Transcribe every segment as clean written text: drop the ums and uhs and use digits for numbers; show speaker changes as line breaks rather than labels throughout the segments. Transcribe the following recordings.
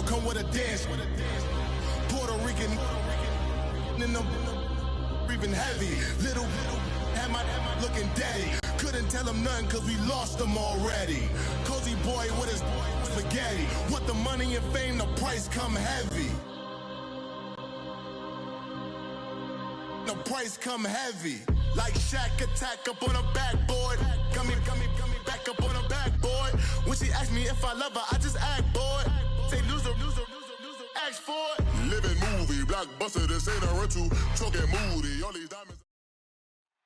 come with a dance. Puerto Rican in the breathing heavy. Little had my looking daddy. Couldn't tell him nothing cause we lost him already. Cozy boy with his spaghetti. Want the money and fame, the price come heavy. The price come heavy. Like Shaq attack up on a backboard. Come back up on a backboard. When she asked me if I love her, I just act bored. Say loser, ask for it. Living movie, blockbuster, this ain't a rental. Talking moody, all these diamonds.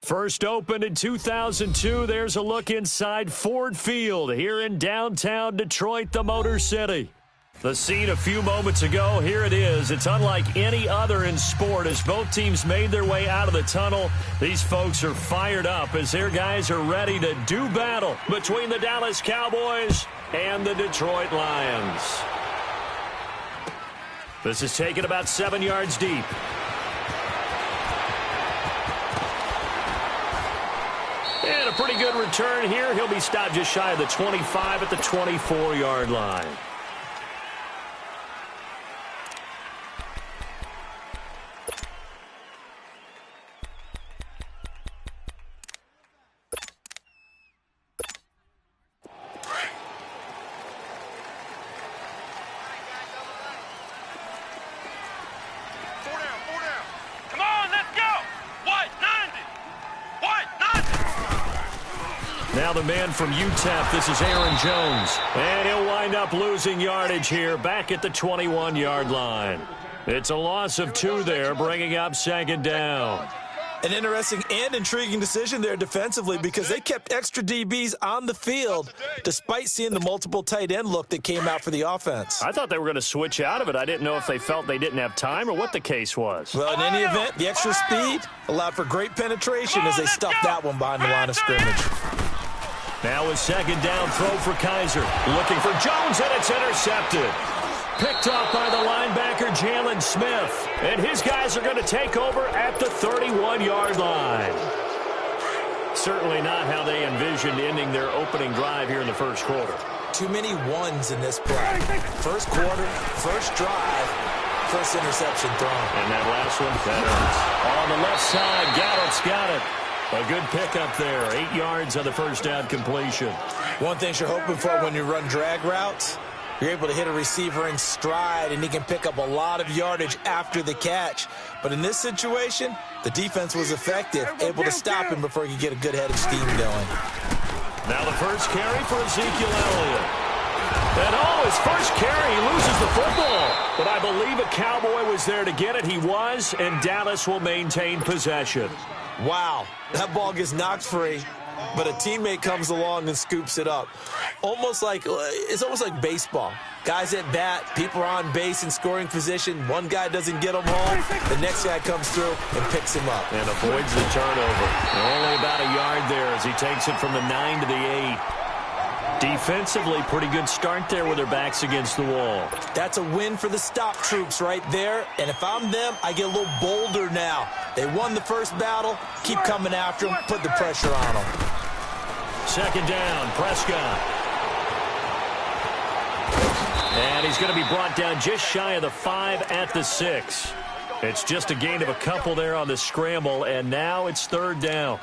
First opened in 2002. There's a look inside Ford Field here in downtown Detroit, the Motor City. The scene a few moments ago, here it is. It's unlike any other in sport as both teams made their way out of the tunnel. These folks are fired up as their guys are ready to do battle between the Dallas Cowboys and the Detroit Lions. This is taken about 7 yards deep. And a pretty good return here. He'll be stopped just shy of the 25 at the 24-yard line. Now the man from UTEP, this is Aaron Jones. And he'll wind up losing yardage here back at the 21-yard line. It's a loss of 2 there, bringing up second down.
An interesting and intriguing decision there defensively because they kept extra DBs on the field despite seeing the multiple tight end look that came out for the offense.
I thought they were going to switch out of it. I didn't know if they felt they didn't have time or what the case was.
Well, in any event, the extra speed allowed for great penetration as they stuffed that one behind the line of scrimmage.
Now a second down throw for Kaiser. Looking for Jones, and it's intercepted. Picked off by the linebacker, Jalen Smith. And his guys are going to take over at the 31-yard line. Certainly not how they envisioned ending their opening drive here in the first quarter.
Too many ones in this play. First quarter, first drive, first interception thrown.
And that last one, that hurts. On the left side, Gallup's got it. A good pickup there. 8 yards on the first down completion.
One thing you're hoping for when you run drag routes, you're able to hit a receiver in stride, and he can pick up a lot of yardage after the catch. But in this situation, the defense was effective, able to stop him before he could get a good head of steam going.
Now the first carry for Ezekiel Elliott. And his first carry, he loses the football. But I believe a Cowboy was there to get it. He was, and Dallas will maintain possession.
Wow, that ball gets knocked free, but a teammate comes along and scoops it up. It's almost like baseball. Guys at bat, people are on base in scoring position. One guy doesn't get him home. The next guy comes through and picks him up.
And avoids the turnover. Only about a yard there as he takes it from the 9 to the 8. Defensively, pretty good start there with their backs against the wall.
That's a win for the stop troops right there. And if I'm them, I get a little bolder now. They won the first battle. Keep coming after them. Put the pressure on them.
Second down, Prescott. And he's going to be brought down just shy of the 5 at the 6. It's just a gain of a couple there on the scramble, and now it's third down.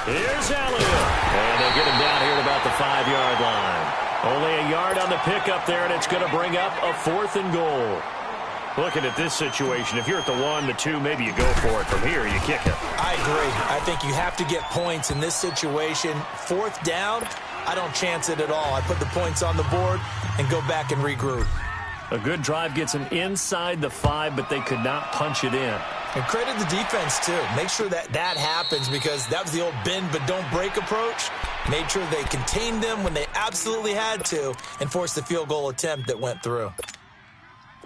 Here's Elliott. And they get him down here at about the 5-yard line. Only a yard on the pickup there, and it's going to bring up a 4th and goal. Looking at this situation, if you're at the 1, the 2, maybe you go for it. From here, you kick it.
I agree. I think you have to get points in this situation. 4th down, I don't chance it at all. I put the points on the board and go back and regroup.
A good drive gets them inside the 5, but they could not punch it in.
And credit the defense, too. Make sure that happens because that was the old bend but don't break approach. Made sure they contained them when they absolutely had to and forced the field goal attempt that went through.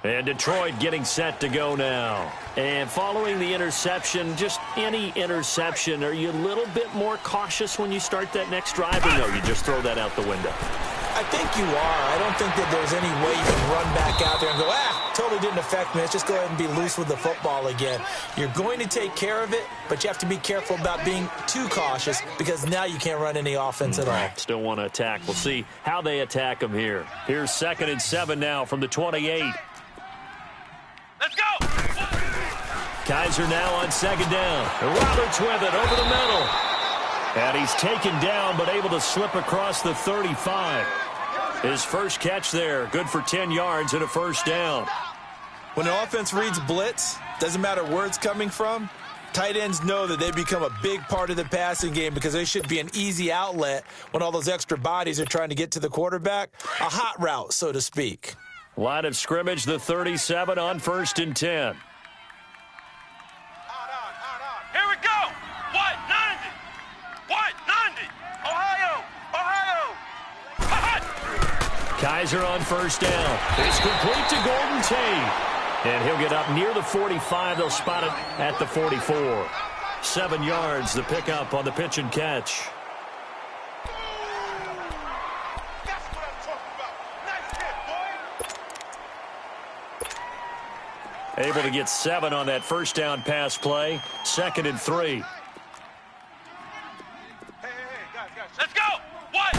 And Detroit getting set to go now. And following the interception, just any interception, are you a little bit more cautious when you start that next drive, or no, you just throw that out the window?
I think you are. I don't think that there's any way you can run back out there and go, totally didn't affect me. Let's just go ahead and be loose with the football again. You're going to take care of it, but you have to be careful about being too cautious because now you can't run any offense at all.
Still want to attack. We'll see how they attack them here. Here's 2nd and 7 now from the 28.
Let's go!
Kaiser now on 2nd down. And Roberts with it over the middle. And he's taken down but able to slip across the 35. His first catch there, good for 10 yards and a first down.
When an offense reads blitz, doesn't matter where it's coming from, tight ends know that they become a big part of the passing game because they should be an easy outlet when all those extra bodies are trying to get to the quarterback. A hot route, so to speak.
Line of scrimmage, the 37 on 1st and 10.
Here we go! 190! 190! Ohio!
Kaiser on 1st down. It's complete to Golden Tate. And he'll get up near the 45. They'll spot it at the 44. 7 yards, the pickup on the pitch and catch.
That's what I'm talking about. Nice hit, boy.
Able to get 7 on that first down pass play. 2nd and 3.
Hey, guys. Let's go! What?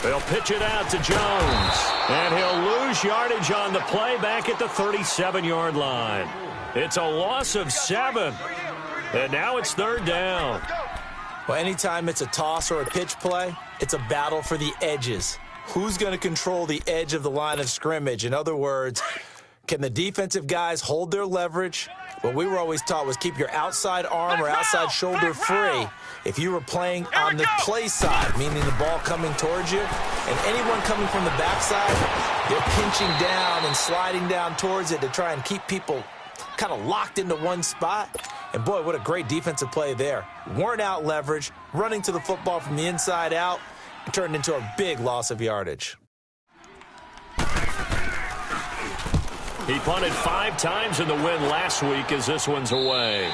They'll pitch it out to Jones. And he'll lose yardage on the play back at the 37-yard line. It's a loss of 7. And now it's 3rd down.
Well, anytime it's a toss or a pitch play, it's a battle for the edges. Who's going to control the edge of the line of scrimmage? In other words, can the defensive guys hold their leverage? What we were always taught was keep your outside arm or outside shoulder free if you were playing on the play side, meaning the ball coming towards you, and anyone coming from the backside, they're pinching down and sliding down towards it to try and keep people kind of locked into one spot. And boy, what a great defensive play there. Weren't out leverage, running to the football from the inside out, and turned into a big loss of yardage.
He punted 5 times in the win last week as this one's away.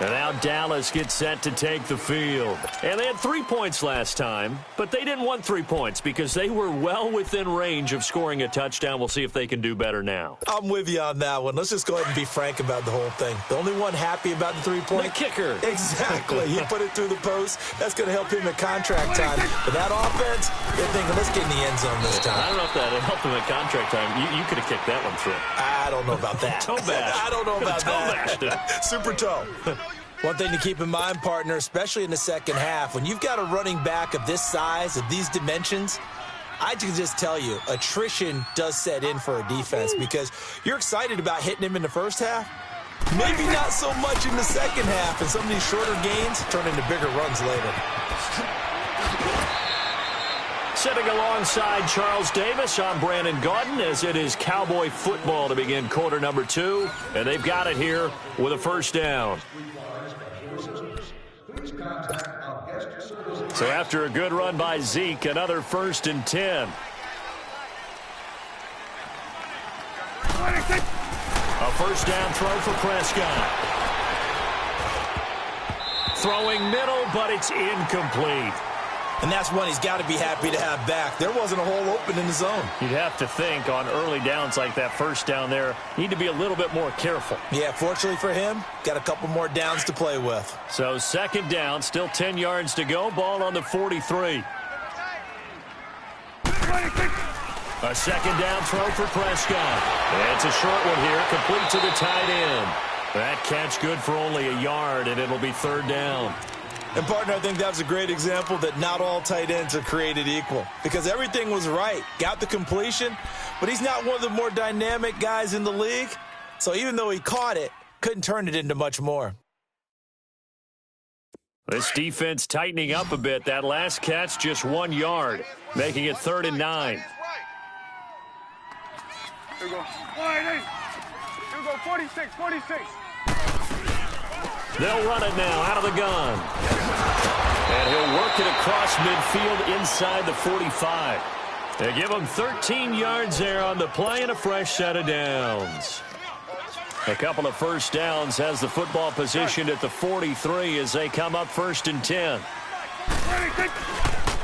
And now Dallas gets set to take the field. And they had 3 points last time, but they didn't want 3 points because they were well within range of scoring a touchdown. We'll see if they can do better now.
I'm with you on that one. Let's just go ahead and be frank about the whole thing. The only one happy about the 3-point?
The kicker.
Exactly. He put it through the post. That's going to help him at contract time. But that offense, they're thinking, let's get in the end zone this time.
I don't know if that helped him at contract time. You could have kicked that one through.
I don't know about that.
Toe bash.
I don't know about that.
Toe bashed.
Super toe. One thing to keep in mind, partner, especially in the second half, when you've got a running back of this size, of these dimensions, I can just tell you, attrition does set in for a defense because you're excited about hitting him in the first half. Maybe not so much in the second half, and some of these shorter gains turn into bigger runs later.
Sitting alongside Charles Davis, I'm Brandon Gaudin as it is Cowboy football to begin quarter number 2. And they've got it here with a first down. So after a good run by Zeke, another 1st and 10. A first down throw for Prescott. Throwing middle, but it's incomplete.
And that's one he's got to be happy to have back. There wasn't a hole open in the zone.
You'd have to think on early downs like that first down there, need to be a little bit more careful.
Yeah, fortunately for him, got a couple more downs to play with.
So 2nd down, still 10 yards to go. Ball on the 43. A 2nd down throw for Prescott. It's a short one here, complete to the tight end. That catch good for only a yard, and it'll be 3rd down.
And, partner, I think that was a great example that not all tight ends are created equal because everything was right. Got the completion, but he's not one of the more dynamic guys in the league. So even though he caught it, couldn't turn it into much more.
This defense tightening up a bit. That last catch, just 1 yard, making it 3rd and 9.
Here we go. 180. Here we go. 46.
They'll run it now out of the gun. And he'll work it across midfield inside the 45. They give him 13 yards there on the play and a fresh set of downs. A couple of first downs has the football positioned at the 43 as they come up 1st and 10.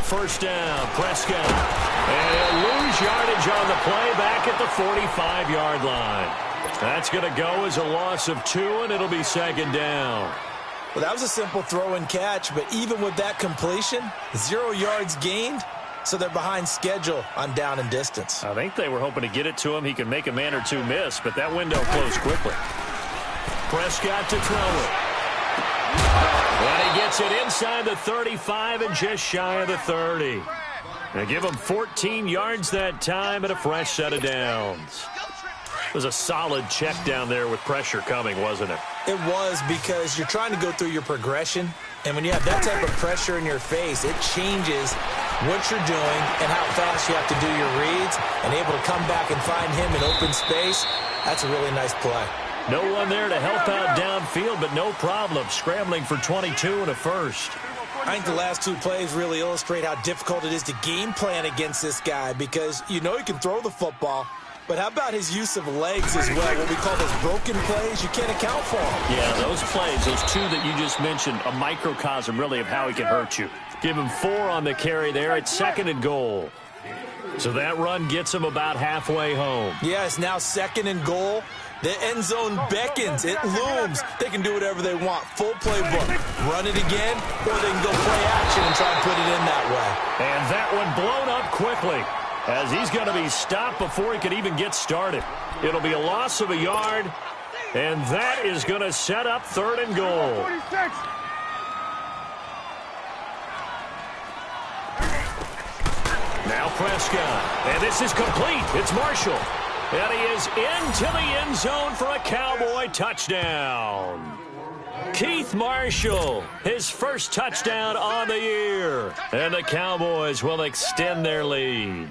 First down, Prescott. And he'll lose yardage on the play back at the 45-yard line. That's going to go as a loss of 2, and it'll be second down.
Well, that was a simple throw and catch, but even with that completion, 0 yards gained, so they're behind schedule on down and distance.
I think they were hoping to get it to him. He can make a man or two miss, but that window closed quickly. Prescott to throw it. And he gets it inside the 35 and just shy of the 30. They give him 14 yards that time and a fresh set of downs. It was a solid check down there with pressure coming, wasn't it?
It was, because you're trying to go through your progression, and when you have that type of pressure in your face, it changes what you're doing and how fast you have to do your reads, and able to come back and find him in open space. That's a really nice play.
No one there to help out downfield, but no problem. Scrambling for 22 and a first.
I think the last 2 plays really illustrate how difficult it is to game plan against this guy, because you know he can throw the football, but how about his use of legs as well? What we call those broken plays, you can't account for them.
Yeah, those plays, those 2 that you just mentioned, a microcosm really of how he can hurt you. Give him 4 on the carry there at 2nd and goal. So that run gets him about halfway home.
Yeah, it's now 2nd and goal. The end zone beckons. It looms. They can do whatever they want. Full playbook. Run it again, or they can go play action and try and put it in that way.
And that one blown up quickly, as he's going to be stopped before he could even get started. It'll be a loss of a yard, and that is going to set up 3rd and goal.
46.
Now Prescott, and this is complete. It's Marshall. And he is into the end zone for a Cowboy touchdown. Keith Marshall, his first touchdown on the year. And the Cowboys will extend their lead.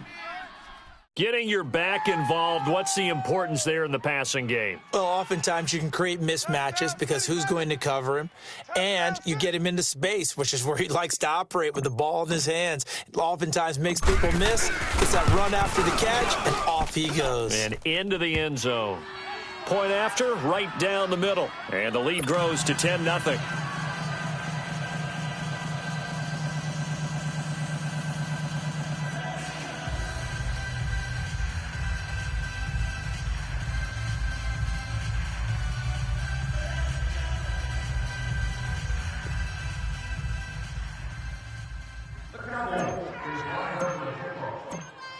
Getting your back involved, what's the importance there in the passing game?
Well, oftentimes you can create mismatches because who's going to cover him? And you get him into space, which is where he likes to operate with the ball in his hands. It oftentimes makes people miss. Gets that run after the catch, and off he goes.
And into the end zone. Point after, right down the middle. And the lead grows to 10-0.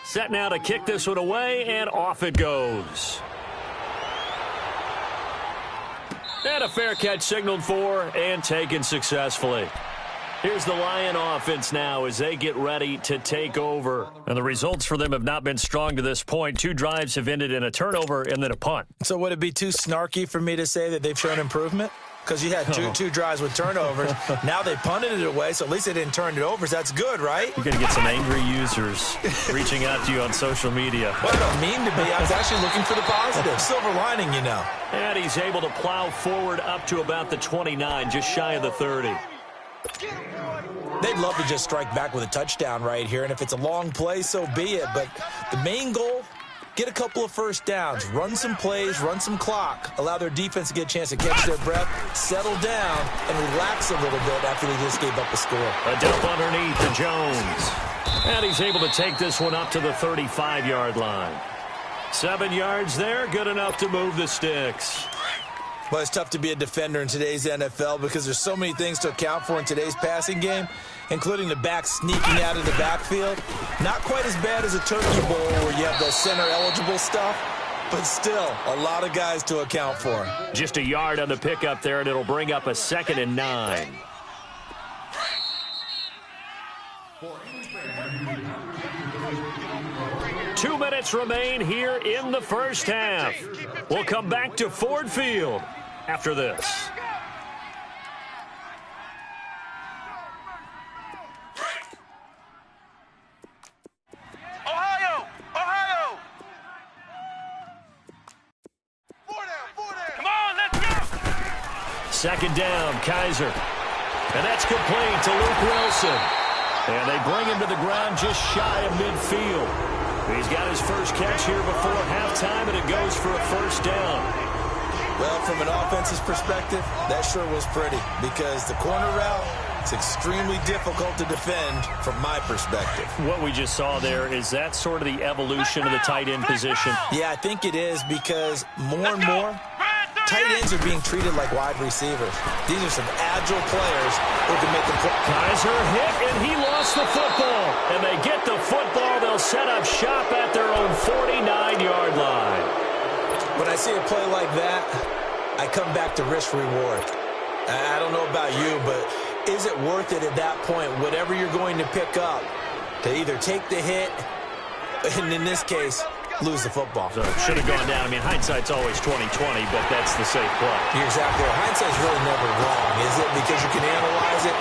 Set now to kick this one away, and off it goes. And a fair catch signaled for and taken successfully. Here's the Lion offense now as they get ready to take over. And the results for them have not been strong to this point. 2 drives have ended in a turnover and then a punt.
So would it be too snarky for me to say that they've shown improvement? Because you had two drives with turnovers. Now they punted it away, so at least they didn't turn it over. So that's good, right?
You're going to get some angry users reaching out to you on social media.
Well, I don't mean to be. I was actually looking for the positive. Silver lining, you know.
And he's able to plow forward up to about the 29, just shy of the 30.
They'd love to just strike back with a touchdown right here, and if it's a long play, so be it. But the main goal, get a couple of first downs, run some plays, run some clock, allow their defense to get a chance to catch their breath, settle down, and relax a little bit after they just gave up a score.
A dump underneath to Jones. And he's able to take this one up to the 35-yard line. 7 yards there, good enough to move the sticks.
Well, it's tough to be a defender in today's NFL because there's so many things to account for in today's passing game, including the back sneaking out of the backfield. Not quite as bad as a turkey bowl where you have the center-eligible stuff, but still a lot of guys to account for.
Just a yard on the pickup there, and it'll bring up a 2nd and 9. Two minutes remain here in the first half. We'll come back to Ford Field after this.
Ohio! Ohio! 4 down. Come on, let's go!
2nd down, Kaiser. And that's complete to Luke Wilson. And they bring him to the ground just shy of midfield. He's got his first catch here before halftime, and it goes for a first down.
Well, from an offensive perspective, that sure was pretty because the corner route It's extremely difficult to defend from my perspective.
What we just saw there, is that sort of the evolution of the tight end position?
Yeah, I think it is, because more and more, tight ends are being treated like wide receivers. These are some agile players who can make the play.
Kaiser hit, and he lost the football. And they get the football. They'll set up shop at their own 49-yard line.
When I see a play like that, I come back to risk-reward. I don't know about you, but is it worth it at that point, whatever you're going to pick up, to either take the hit, and in this case, lose the football?
So should have gone down. I mean, hindsight's always 20/20, but that's the safe play.
You're exactly right. Hindsight's really never wrong, is it? Because you can analyze it.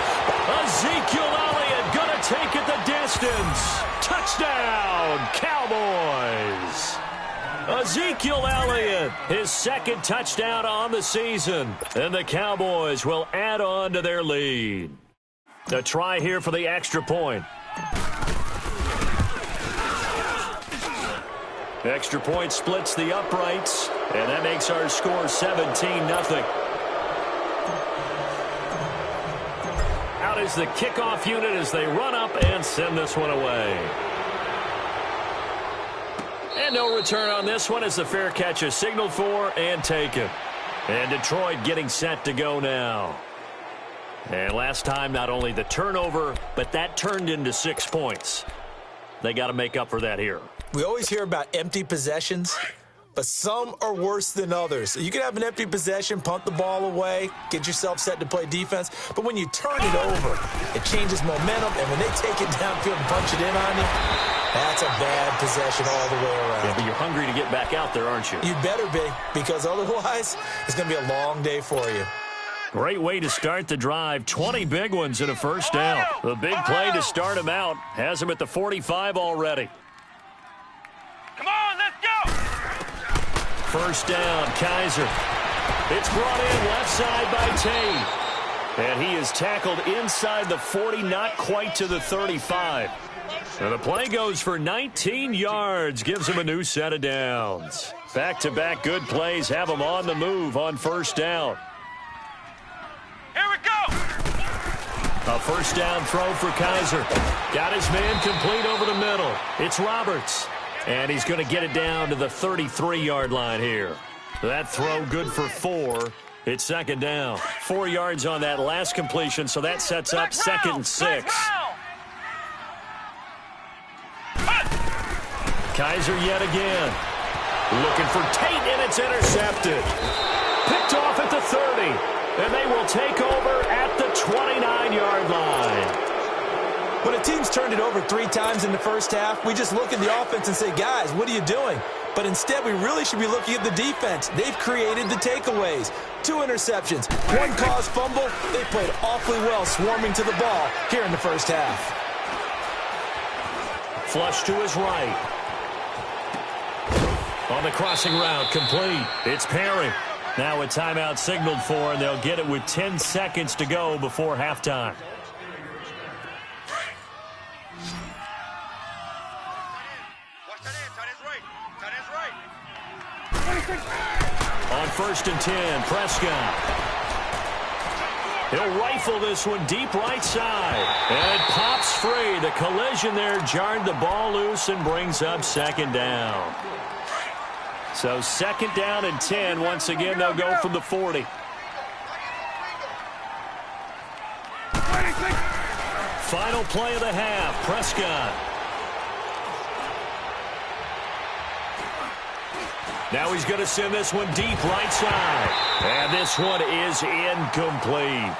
Ezekiel Elliott gonna take it the distance. Touchdown, Cowboys. Ezekiel Elliott, his second touchdown on the season. And the Cowboys will add on to their lead. A try here for the extra point. Extra point splits the uprights, and that makes our score 17-0. Out is the kickoff unit as they run up and send this one away. And no return on this one as the fair catch is signaled for and taken. And Detroit getting set to go now. And last time, not only the turnover, but that turned into 6 points. They got to make up for that here.
We always hear about empty possessions, but some are worse than others. You can have an empty possession, punt the ball away, get yourself set to play defense, but when you turn it over, it changes momentum, and when they take it downfield and punch it in on you, that's a bad possession all the way around.
Yeah, but you're hungry to get back out there, aren't you?
You better be, because otherwise, it's going to be a long day for you.
Great way to start the drive. 20 big ones in a first down. The big play to start him out. Has him at the 45 already.
Come on, let's go!
First down, Kaiser. It's brought in left side by Tate. And he is tackled inside the 40, not quite to the 35. And the play goes for 19 yards, gives him a new set of downs. Back-to-back good plays have him on the move on first down.
Here we go!
A first down throw for Kaiser. Got his man complete over the middle. It's Roberts. And he's going to get it down to the 33-yard line here. That throw good for 4. It's second down. 4 yards on that last completion, so that sets up second and 6. Kaiser yet again. Looking for Tate, and it's intercepted. Picked off at the 30, and they will take over at the 29-yard line.
When a team's turned it over 3 times in the first half, we just look at the offense and say, guys, what are you doing? But instead, we really should be looking at the defense. They've created the takeaways. 2 interceptions, 1 caused fumble. They played awfully well swarming to the ball here in the first half.
Flush to his right. On the crossing route, complete. It's Perry. Now a timeout signaled for, and they'll get it with 10 seconds to go before halftime. On first and 10, Prescott. He'll rifle this one deep right side. And it pops free. The collision there jarred the ball loose and brings up second down. So second down and 10. Once again, they'll go from the 40. Final play of the half, Prescott. Now he's going to send this one deep right side. And this one is incomplete.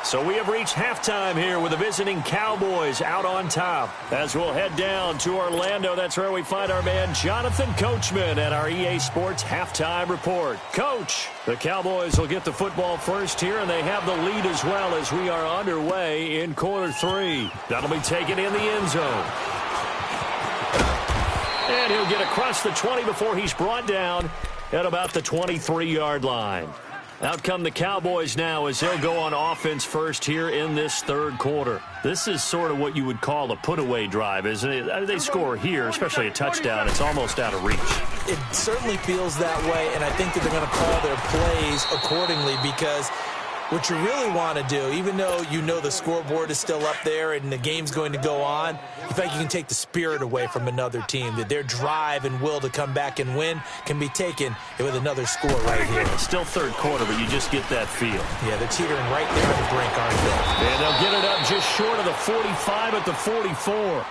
So we have reached halftime here with the visiting Cowboys out on top. As we'll head down to Orlando, that's where we find our man Jonathan Coachman at our EA Sports Halftime Report. Coach, the Cowboys will get the football first here, and they have the lead as well as we are underway in quarter 3. That'll be taken in the end zone. And he'll get across the 20 before he's brought down at about the 23-yard line. Out come the Cowboys now as they'll go on offense first here in this third quarter. This is sort of what you would call a put-away drive, isn't it? They score here, especially a touchdown. It's almost out of reach.
It certainly feels that way, and I think that they're going to call their plays accordingly because What you really want to do, even though you know the scoreboard is still up there and the game's going to go on, in fact, you can take the spirit away from another team, that their drive and will to come back and win can be taken with another score right here.
It's still third quarter, but you just get that feel.
Yeah, they're teetering right there on the brink, aren't they?
And they'll get it up just short of the 45 at the 44.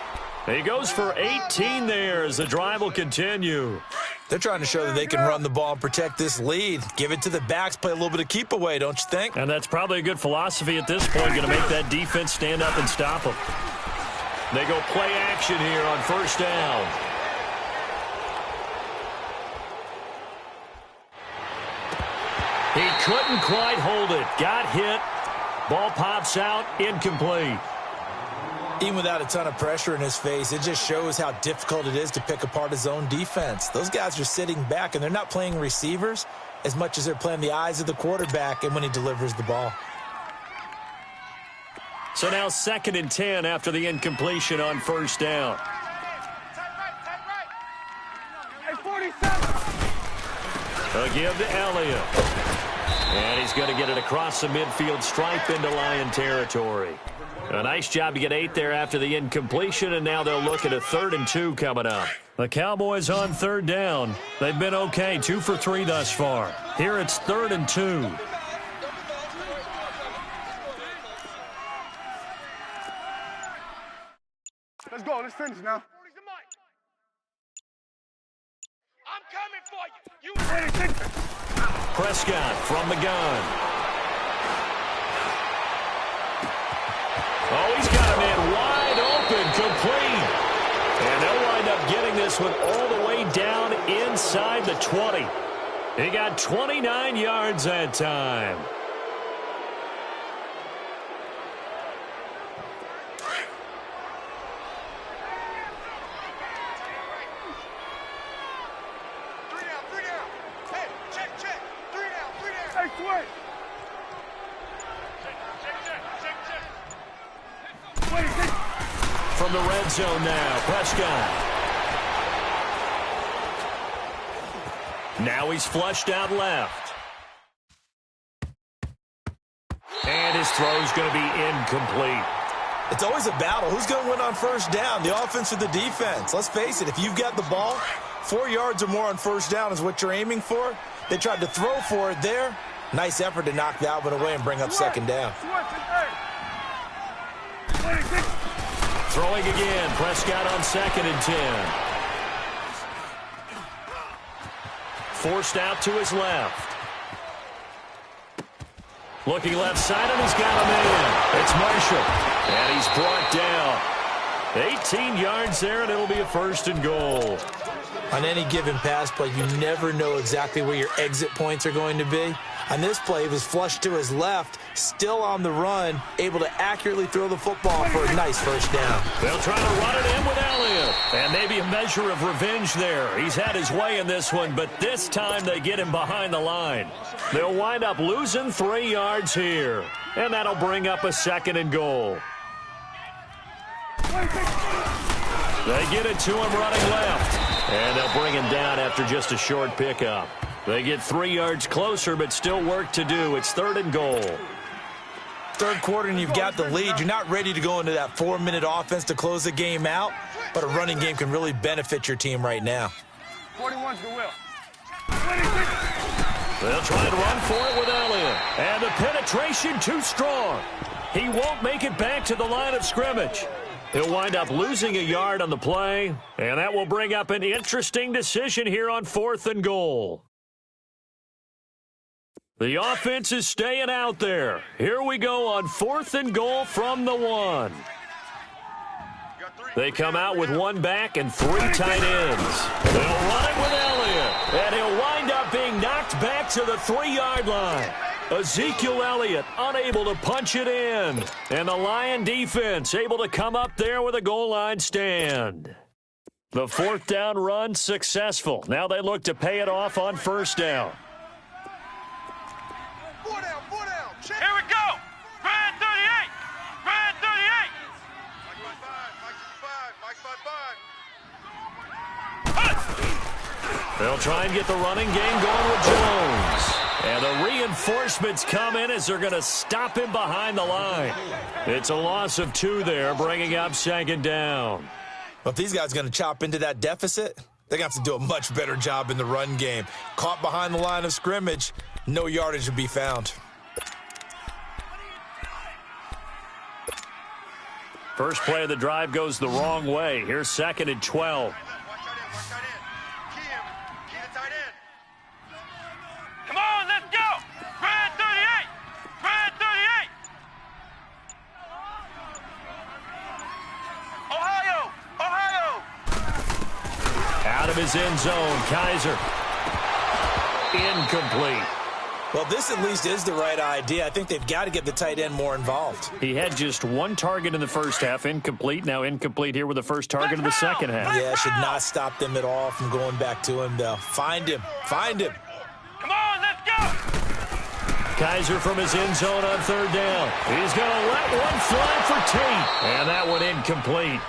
He goes for 18 there as the drive will continue.
They're trying to show that they can run the ball and protect this lead. Give it to the backs, play a little bit of keep away, don't you think?
And that's probably a good philosophy at this point, going to make that defense stand up and stop them. They go play action here on first down. He couldn't quite hold it. Got hit. Ball pops out, incomplete.
Even without a ton of pressure in his face, it just shows how difficult it is to pick apart his own defense. Those guys are sitting back, and they're not playing receivers as much as they're playing the eyes of the quarterback and when he delivers the ball.
So now 2nd and 10 after the incompletion on first down. A give to Elliott. And he's going to get it across the midfield stripe into Lion territory. A nice job to get 8 there after the incompletion, and now they'll look at a 3rd and 2 coming up. The Cowboys on 3rd down. They've been okay, 2 for 3 thus far. Here it's 3rd and 2.
Let's go. Let's finish now.
I'm coming for you. You
Prescott from the gun. Oh, he's got a man wide open, complete. And they'll wind up getting this one all the way down inside the 20. He got 29 yards that time.
Three down. Hey, check. 3 down.
Hey, switch.
From the red zone now, Prescott. Now he's flushed out left. And his throw's going to be incomplete.
It's always a battle. Who's going to win on first down, the offense or the defense? Let's face it, if you've got the ball, 4 yards or more on first down is what you're aiming for. They tried to throw for it there. Nice effort to knock that one away and bring up 2nd down.
Throwing again, Prescott on 2nd and 10. Forced out to his left. Looking left side, and he's got a man. It's Marshall, and he's brought down. 18 yards there, and it'll be a 1st and goal.
On any given pass play, you never know exactly where your exit points are going to be. On this play, he was flushed to his left, still on the run, able to accurately throw the football for a nice 1st down.
They'll try to run it in with Elliott. And maybe a measure of revenge there. He's had his way in this one, but this time they get him behind the line. They'll wind up losing 3 yards here. And that'll bring up a 2nd and goal. They get it to him running left. And they'll bring him down after just a short pickup. They get 3 yards closer, but still work to do. It's 3rd and goal.
Third quarter and you've got the lead. You're not ready to go into that 4-minute offense to close the game out, but a running game can really benefit your team right now.
41's the will.
They'll try to run for it with Elliott. And the penetration too strong. He won't make it back to the line of scrimmage. He'll wind up losing a yard on the play, and that will bring up an interesting decision here on 4th and goal. The offense is staying out there. Here we go on 4th and goal from the 1. They come out with 1 back and 3 tight ends. They'll run it with Elliott, and he'll wind up being knocked back to the 3-yard line. Ezekiel Elliott unable to punch it in, and the Lion defense able to come up there with a goal line stand. The 4th down run successful. Now they look to pay it off on 1st down.
4 down. Check.
Here we go. Red 38. Red 38.
Mike 5.
They'll try and get the running game going with Jones. And the reinforcements come in as they're going to stop him behind the line. It's a loss of 2 there, bringing up second down.
Well, if these guys are going to chop into that deficit, they're going to have to do a much better job in the run game. Caught behind the line of scrimmage, no yardage to be found.
First play of the drive goes the wrong way. Here's 2nd and 12.
Come on, let's go! Red 38! Red 38! Ohio! Ohio!
Out of his end zone, Kaiser. Incomplete.
Well, this at least is the right idea. I think they've got to get the tight end more involved.
He had just 1 target in the first half, incomplete. Now incomplete here with the first target of the second half.
Yeah, should not stop them at all from going back to him, though. Find him. Find him.
Come on, let's go!
Kaiser from his end zone on 3rd down. He's going to let one fly for Tate. And that one incomplete.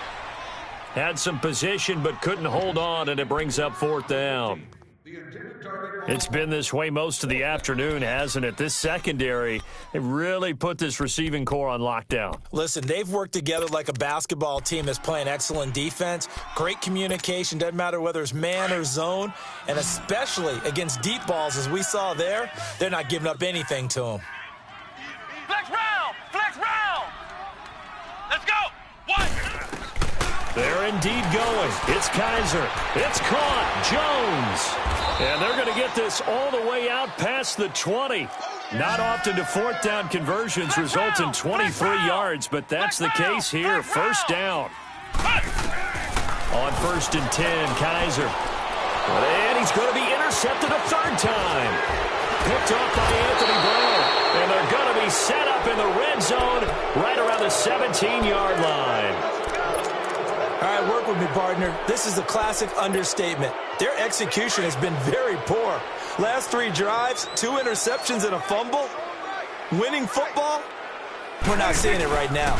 Had some position but couldn't hold on, and it brings up 4th down. It's been this way most of the afternoon, hasn't it? This secondary, they really put this receiving core on lockdown.
Listen, they've worked together like a basketball team that's playing excellent defense. Great communication, doesn't matter whether it's man or zone. And especially against deep balls, as we saw there, they're not giving up anything to them.
Flex round! Flex round! Let's go! 1!
They're indeed going. It's Kaiser. It's caught. Jones. And they're going to get this all the way out past the 20. Not often do 4th down conversions result in 23 yards, but that's the case here. First down. On 1st and 10, Kaiser. And he's going to be intercepted a 3rd time. Picked off by Anthony Brown. And they're going to be set up in the red zone right around the 17-yard line.
All right, work with me, partner. This is a classic understatement. Their execution has been very poor. Last 3 drives, 2 interceptions and a fumble. Winning football? We're not seeing it right now.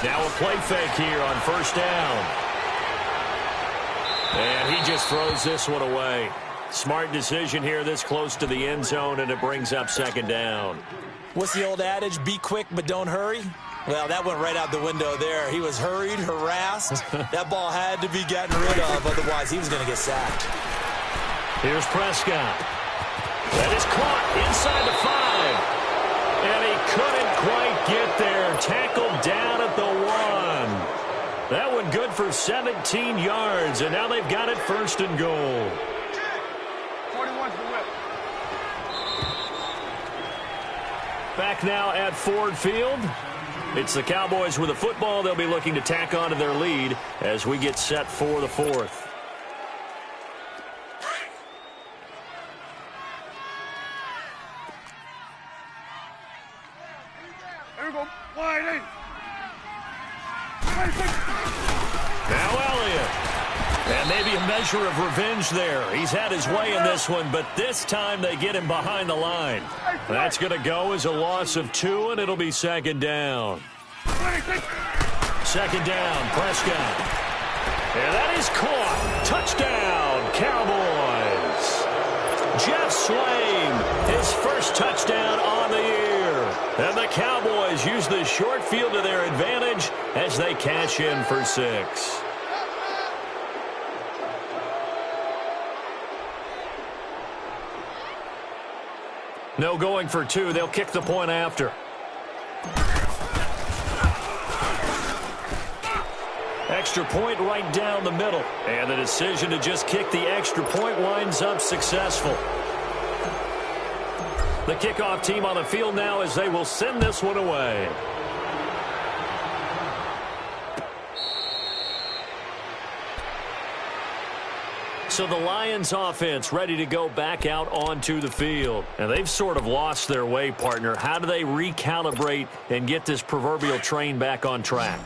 Now a play fake here on 1st down. And he just throws this one away. Smart decision here this close to the end zone, and it brings up 2nd down.
What's the old adage? Be quick, but don't hurry? Well, that went right out the window there. He was hurried, harassed. That ball had to be gotten rid of, otherwise he was going to get sacked.
Here's Prescott. That is caught inside the 5. And he couldn't quite get there. Tackled down at the 1. That one good for 17 yards, and now they've got it 1st and goal.
41's the whip.
Back now at Ford Field. It's the Cowboys with the football. They'll be looking to tack on to their lead as we get set for the 4th.
Here we go. Wide eight.
Now Elliott. And maybe a measure of revenge there. He's had his way in this one, but this time they get him behind the line. That's going to go as a loss of 2, and it'll be 2nd down. 2nd down, Prescott. And that is caught. Touchdown, Cowboys. Jeff Swaim, his first touchdown on the year. And the Cowboys use the short field to their advantage as they cash in for 6. No going for 2. They'll kick the point after. Extra point right down the middle. And the decision to just kick the extra point winds up successful. The kickoff team on the field now as they will send this one away. So the Lions offense ready to go back out onto the field. And they've sort of lost their way, partner. How do they recalibrate and get this proverbial train back on track?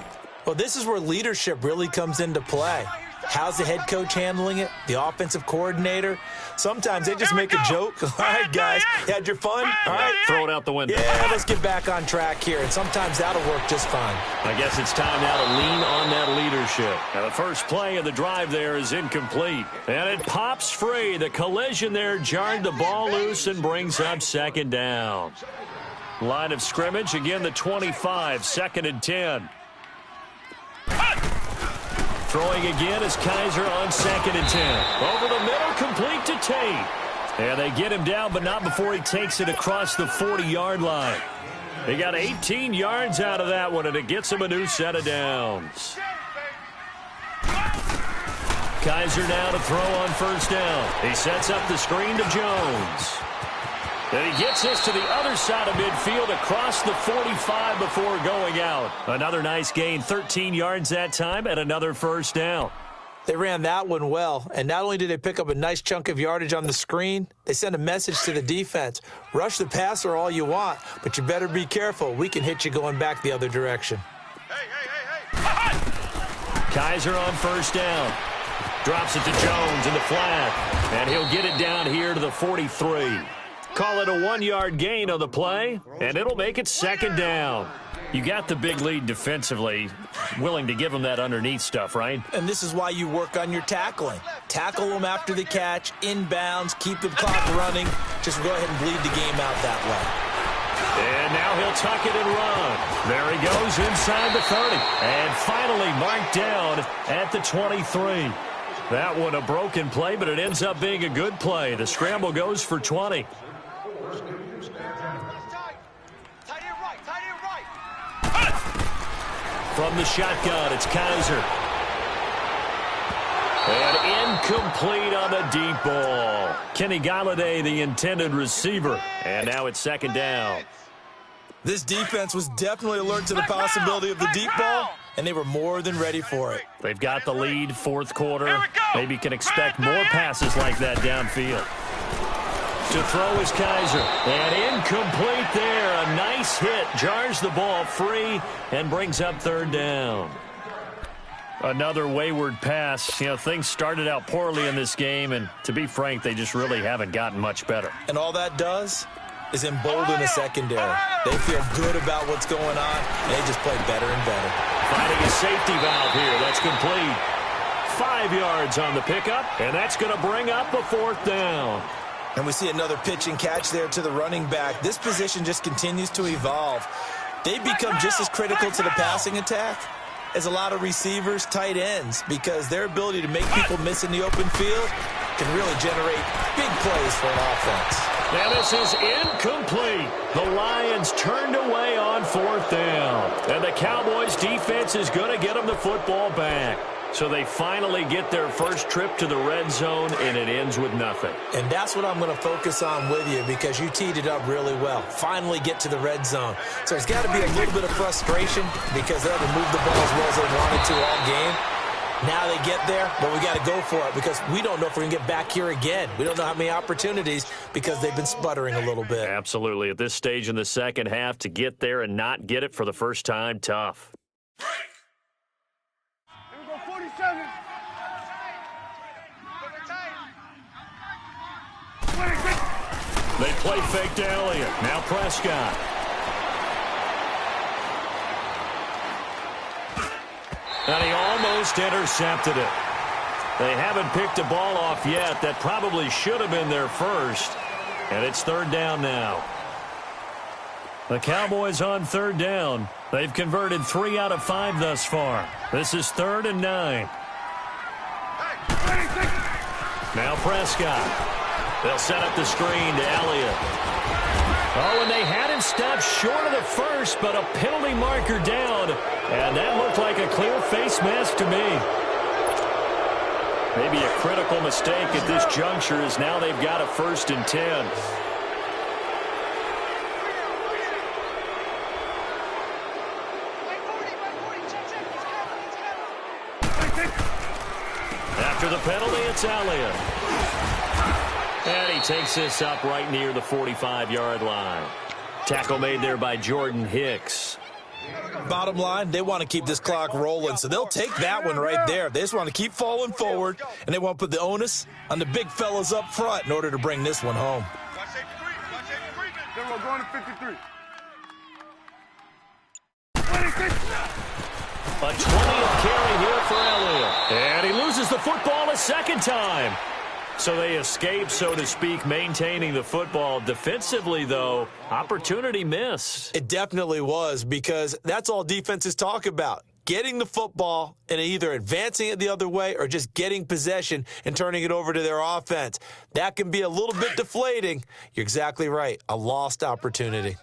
Well, this is where leadership really comes into play. How's the head coach handling it? The offensive coordinator? Sometimes they just make a joke. All right, guys, you had your fun? All right.
Throw it out the window.
Yeah, let's get back on track here, and sometimes that'll work just fine.
I guess it's time now to lean on that leadership. Now, the first play of the drive there is incomplete. And it pops free. The collision there jarred the ball loose and brings up second down. Line of scrimmage, again, the 25, 2nd and 10. Throwing again is Kaiser on 2nd and 10. Over the middle, complete to Tate. And they get him down, but not before he takes it across the 40-yard line. He got 18 yards out of that one, and it gets him a new set of downs. Kaiser now to throw on first down. He sets up the screen to Jones. And he gets this to the other side of midfield across the 45 before going out. Another nice gain, 13 yards that time, and another first down.
They ran that one well, and not only did they pick up a nice chunk of yardage on the screen, they sent a message to the defense. Rush the passer all you want, but you better be careful. We can hit you going back the other direction.
Hey.
Kaiser on first down. Drops it to Jones in the flat, and he'll get it down here to the 43. Call it a 1-yard gain on the play, and it'll make it second down. You got the big lead defensively, willing to give them that underneath stuff, right?
And this is why you work on your tackling. Tackle them after the catch, inbounds, keep the clock running. Just go ahead and bleed the game out that way.
And now he'll tuck it and run. There he goes inside the 30. And finally marked down at the 23. That one a broken play, but it ends up being a good play. The scramble goes for 20. From the shotgun, it's Kaiser. And incomplete on the deep ball. Kenny Galladay, the intended receiver. And now it's second down.
This defense was definitely alert to the possibility of the deep ball, and they were more than ready for it.
They've got the lead, fourth quarter. Maybe can expect more passes like that downfield. To throw is Kaiser. And incomplete there. A nice hit. Jars the ball free and brings up third down. Another wayward pass. You know, things started out poorly in this game, and to be frank, they just really haven't gotten much better.
And all that does is embolden the secondary. They feel good about what's going on, and they just play better and better.
Finding a safety valve here. That's complete. 5 yards on the pickup, and that's going to bring up a fourth down.
And we see another pitch and catch there to the running back. This position just continues to evolve. They've become just as critical to the passing attack as a lot of receivers, tight ends, because their ability to make people miss in the open field can really generate big plays for an offense.
Now this is incomplete. The Lions turned away on fourth down. And the Cowboys defense is going to get them the football back. So they finally get their first trip to the red zone, and it ends with nothing.
And that's what I'm going to focus on with you, because you teed it up really well. Finally get to the red zone. So there's got to be a little bit of frustration because they haven't moved the ball as well as they wanted to all game. Now they get there, but we got to go for it because we don't know if we're going to get back here again. We don't know how many opportunities because they've been sputtering a little bit.
Absolutely. At this stage in the second half, to get there and not get it for the first time, tough. They play fake to Elliott. Now Prescott. And he almost intercepted it. They haven't picked a ball off yet. That probably should have been their first. And it's third down now. The Cowboys on third down. They've converted 3 out of 5 thus far. This is 3rd and 9. Now Prescott. They'll set up the screen to Elliott. Oh, and they had him stopped short of the first, but a penalty marker down. And that looked like a clear face mask to me. Maybe a critical mistake at this juncture is now they've got a 1st and 10. After the penalty, it's Elliott. And he takes this up right near the 45-yard line. Tackle made there by Jordan Hicks.
Bottom line, they want to keep this clock rolling, so they'll take that one right there. They just want to keep falling forward, and they want to put the onus on the big fellas up front in order to bring this one home.
Then we're going to 53.
A 20th carry here for Elliott. And he loses the football a second time. So they escape, so to speak, maintaining the football. Defensively, though, opportunity missed.
It definitely was, because that's all defenses talk about. Getting the football and either advancing it the other way or just getting possession and turning it over to their offense. That can be a little bit deflating. You're exactly right. A lost opportunity.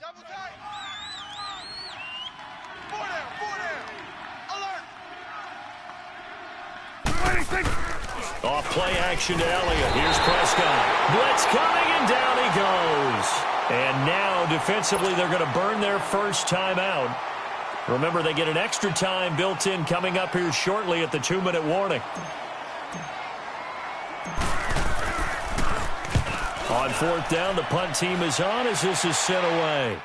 Off play action to Elliott. Here's Prescott. Blitz coming, and down he goes. And now, defensively, they're going to burn their first timeout. Remember, they get an extra time built in coming up here shortly at the 2-minute warning. On fourth down, the punt team is on as this is sent away.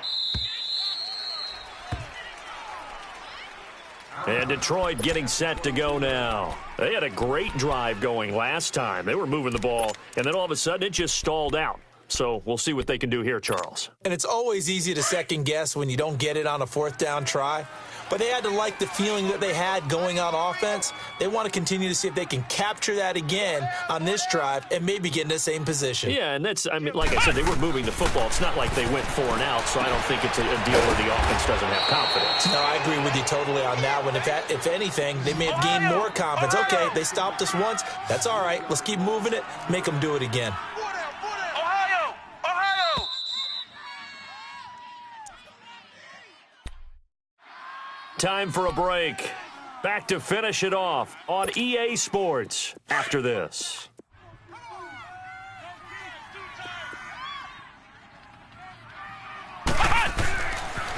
And Detroit getting set to go now. They had a great drive going last time. They were moving the ball, and then all of a sudden it just stalled out. So we'll see what they can do here, Charles.
And it's always easy to second guess when you don't get it on a fourth down try. But they had to like the feeling that they had going on offense. They want to continue to see if they can capture that again on this drive and maybe get in the same position.
Yeah, and that's, I mean, like I said, they were moving the football. It's not like they went 4 and out, so I don't think it's a deal where the offense doesn't have confidence.
No, I agree with you totally on that one. If anything, they may have gained more confidence. Okay, they stopped us once. That's all right. Let's keep moving it. Make them do it again.
Time for a break. Back to finish it off on EA Sports after this.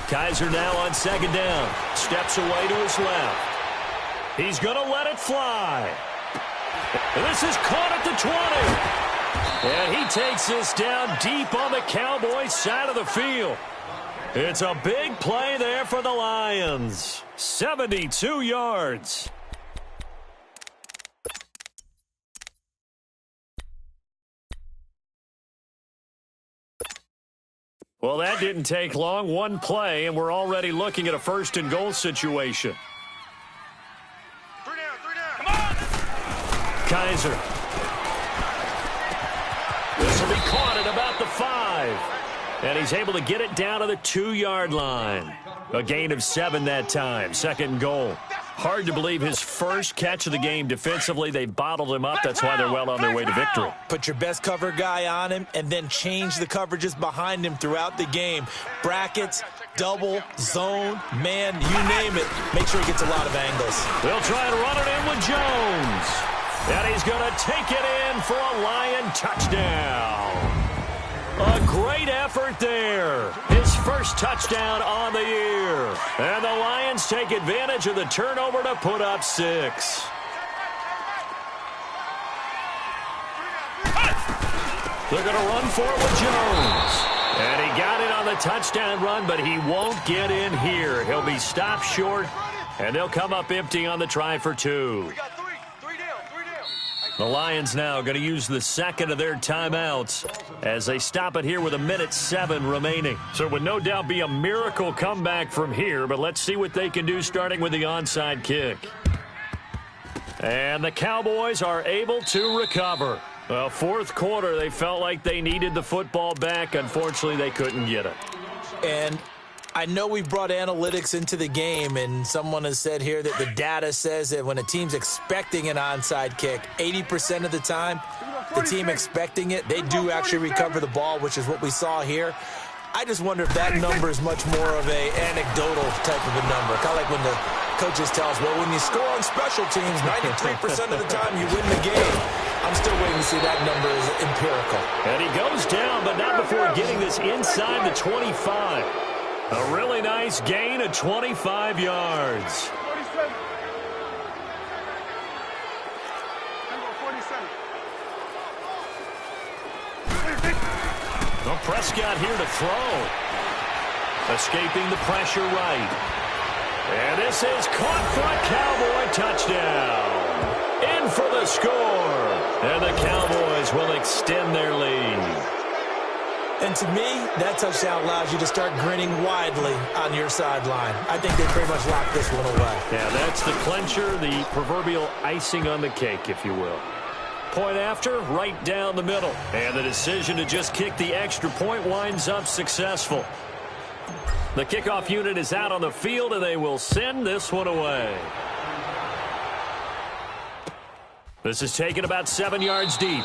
Kaiser now on second down. Steps away to his left. He's going to let it fly. This is caught at the 20. And he takes this down deep on the Cowboys side of the field. It's a big play there for the Lions. 72 yards. Well, that didn't take long. One play, and we're already looking at a first and goal situation.
3 down. Come on!
Kaiser. This will be caught at about the 5. And he's able to get it down to the 2-yard line. A gain of 7 that time. Second and goal. Hard to believe his first catch of the game defensively. They bottled him up. That's why they're well on their way to victory.
Put your best cover guy on him and then change the coverages behind him throughout the game. Brackets, double, zone, man, you name it. Make sure he gets a lot of angles.
They'll try and run it in with Jones. And he's going to take it in for a Lion touchdown. A great effort there. His first touchdown on the year. And the Lions take advantage of the turnover to put up 6. They're going to run for it with Jones. And he got it on the touchdown run, but he won't get in here. He'll be stopped short, and they'll come up empty on the try for 2. The Lions now going to use the second of their timeouts as they stop it here with 1:07 remaining. So it would no doubt be a miracle comeback from here, but let's see what they can do starting with the onside kick. And the Cowboys are able to recover. Well, fourth quarter, they felt like they needed the football back. Unfortunately, they couldn't get it.
And I know we've brought analytics into the game, and someone has said here that the data says that when a team's expecting an onside kick, 80% of the time, the team expecting it, they do actually recover the ball, which is what we saw here. I just wonder if that number is much more of a anecdotal type of a number. Kind of like when the coaches tell us, well, when you score on special teams, 93% of the time you win the game. I'm still waiting to see that number is empirical.
And he goes down, but not before getting this inside the 25. A really nice gain of 25 yards.
47.
Well, Prescott here to throw. Escaping the pressure right. This is caught front, Cowboy touchdown. In for the score. And the Cowboys will extend their lead.
And to me, that touchdown allows you to start grinning widely on your sideline. I think they pretty much locked this one away.
Yeah, that's the clincher, the proverbial icing on the cake, if you will. Point after, right down the middle. And the decision to just kick the extra point winds up successful. The kickoff unit is out on the field, and they will send this one away. This is taken about 7 yards deep.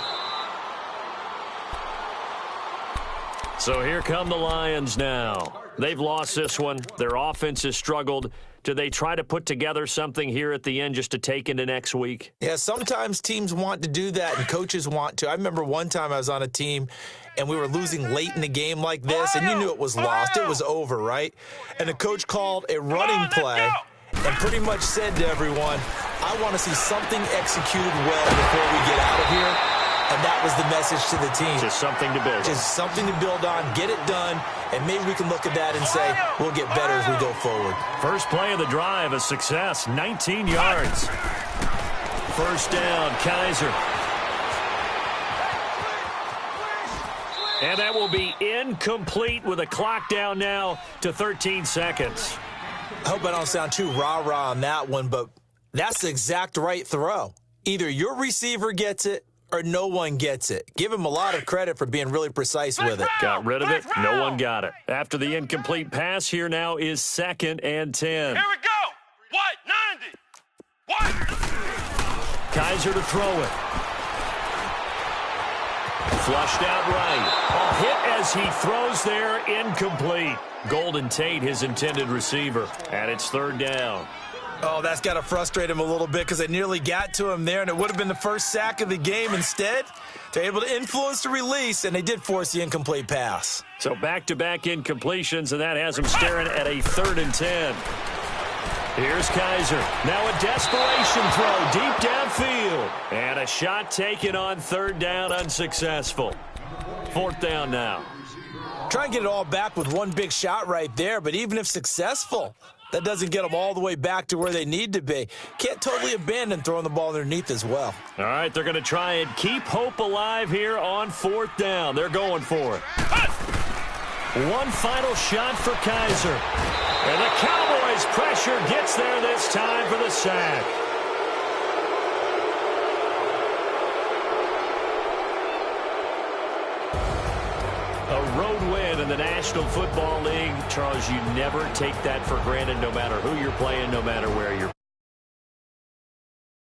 So here come the Lions now. They've lost this one. Their offense has struggled. Do they try to put together something here at the end just to take into next week?
Yeah, sometimes teams want to do that and coaches want to. I remember one time I was on a team and we were losing late in the game like this, and you knew it was lost. It was over, right? And the coach called a running play and pretty much said to everyone, I want to see something executed well before we get out of here. And that was the message to the team.
Just something to build.
Just something to build on, get it done, and maybe we can look at that and say, we'll get better as we go forward.
First play of the drive, a success, 19 yards. First down, Kaiser. And that will be incomplete with a clock down now to 13 seconds.
I hope I don't sound too rah-rah on that one, but that's the exact right throw. Either your receiver gets it or no one gets it. Give him a lot of credit for being really precise with it.
Got rid of it. No one got it. After the incomplete pass, here now is 2nd and 10.
Here we go. White, 90. White.
Kaiser to throw it. Flushed out right. A hit as he throws there, incomplete. Golden Tate, his intended receiver. And it's 3rd down.
Oh, that's got to frustrate him a little bit because they nearly got to him there, and it would have been the first sack of the game. Instead, they're able to influence the release, and they did force the incomplete pass.
So back-to-back incompletions, and that has him staring at a 3rd and 10. Here's Kaiser. Now a desperation throw deep downfield. And a shot taken on 3rd down, unsuccessful. 4th down now.
Try and get it all back with one big shot right there, but even if successful, that doesn't get them all the way back to where they need to be. Can't totally abandon throwing the ball underneath as well.
All right, they're going to try and keep hope alive here on 4th down. They're going for it. One final shot for Kaiser. And the Cowboys' pressure gets there this time for the sack. A road win in the National Football League. Charles, you never take that for granted no matter who you're playing, no matter where you're